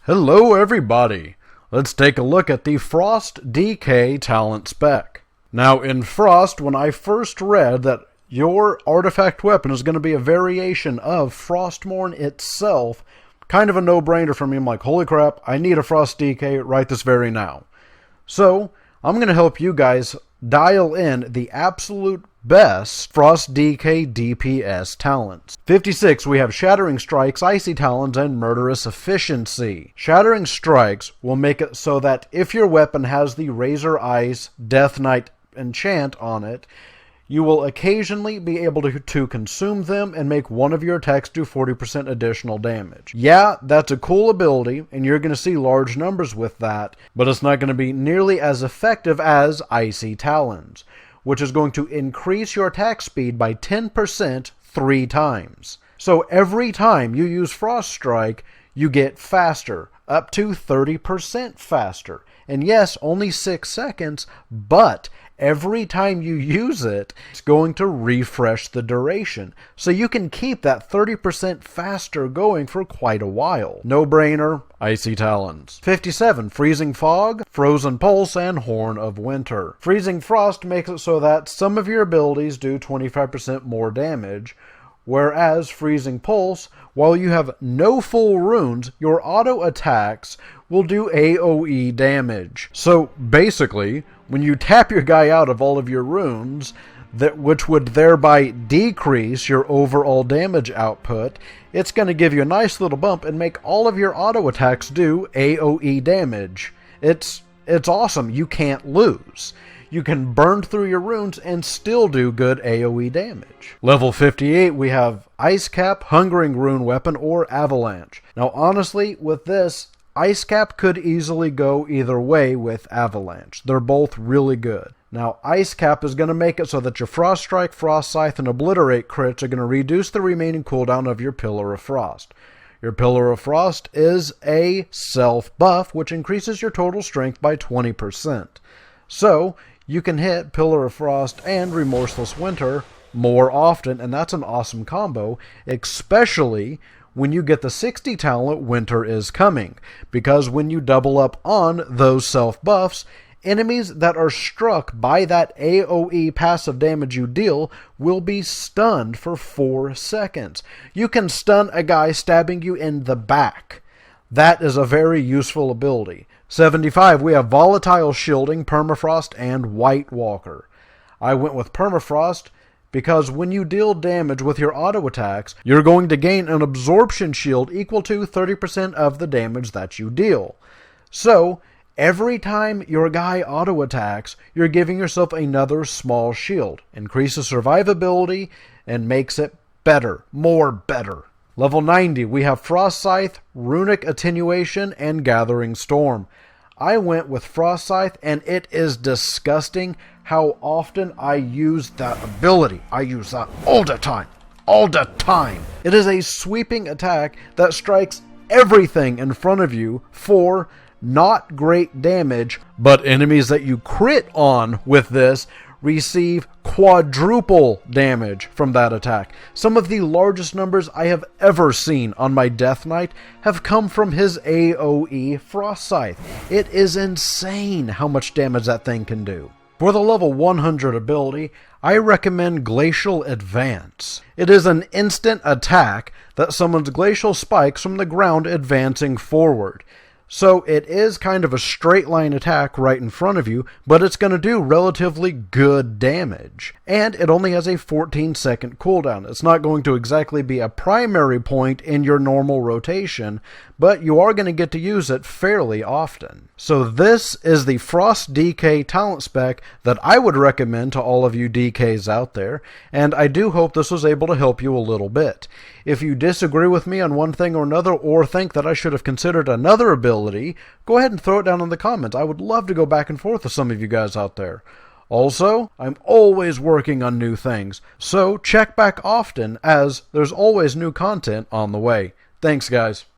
Hello everybody! Let's take a look at the Frost DK talent spec. Now in Frost, when I first read that your artifact weapon is going to be a variation of Frostmourne itself, kind of a no-brainer for me. I'm like, holy crap, I need a Frost DK right this very now. So, I'm going to help you guys dial in the absolute best Frost DK DPS talents. 56, we have Shattering Strikes, Icy Talons, and Murderous Efficiency. Shattering Strikes will make it so that if your weapon has the Razor Eyes Death Knight enchant on it, you will occasionally be able to consume them and make one of your attacks do 40% additional damage. Yeah, that's a cool ability, and you're going to see large numbers with that, but it's not going to be nearly as effective as Icy Talons, which is going to increase your attack speed by 10% 3 times. So every time you use Frost Strike, you get faster, up to 30% faster. And yes, only 6 seconds, but every time you use it, it's going to refresh the duration. So you can keep that 30% faster going for quite a while. No brainer, Icy Talons. 57, Freezing Fog, Frozen Pulse, and Horn of Winter. Freezing Frost makes it so that some of your abilities do 25% more damage, whereas Freezing Pulse, while you have no full runes, your auto attacks will do AoE damage. So basically, when you tap your guy out of all of your runes, which would thereby decrease your overall damage output, it's going to give you a nice little bump and make all of your auto attacks do AoE damage. It's awesome. You can't lose. You can burn through your runes and still do good AoE damage. Level 58, we have Icecap, Hungering Rune Weapon, or Avalanche. Now honestly, with this, Icecap could easily go either way with Avalanche. They're both really good. Now, Icecap is going to make it so that your Frost Strike, Frost Scythe, and Obliterate crits are going to reduce the remaining cooldown of your Pillar of Frost. Your Pillar of Frost is a self-buff, which increases your total strength by 20%. So, you can hit Pillar of Frost and Remorseless Winter more often, and that's an awesome combo, especially when you get the 60 talent Winter is Coming, because when you double up on those self-buffs, enemies that are struck by that AoE passive damage you deal will be stunned for 4 seconds. You can stun a guy stabbing you in the back. That is a very useful ability. 75, we have Volatile Shielding, Permafrost, and White Walker. I went with Permafrost because when you deal damage with your auto attacks, you're going to gain an absorption shield equal to 30% of the damage that you deal. So, every time your guy auto attacks, you're giving yourself another small shield. Increases survivability and makes it better, more better. Level 90, we have Frost Scythe, Runic Attenuation, and Gathering Storm. I went with Frost Scythe, and it is disgusting how often I use that ability. I use that all the time. All the time. It is a sweeping attack that strikes everything in front of you for not great damage, but enemies that you crit on with this receive quadruple damage from that attack. Some of the largest numbers I have ever seen on my Death Knight have come from his AoE Frost Scythe. It is insane how much damage that thing can do. For the level 100 ability, I recommend Glacial Advance. It is an instant attack that summons glacial spikes from the ground advancing forward. So it is kind of a straight line attack right in front of you, but it's going to do relatively good damage. And it only has a 14-second cooldown. It's not going to exactly be a primary point in your normal rotation, but you are going to get to use it fairly often. So this is the Frost DK talent spec that I would recommend to all of you DKs out there, and I do hope this was able to help you a little bit. If you disagree with me on one thing or another, or think that I should have considered another ability, go ahead and throw it down in the comments. I would love to go back and forth with some of you guys out there. Also, I'm always working on new things, so check back often as there's always new content on the way. Thanks, guys.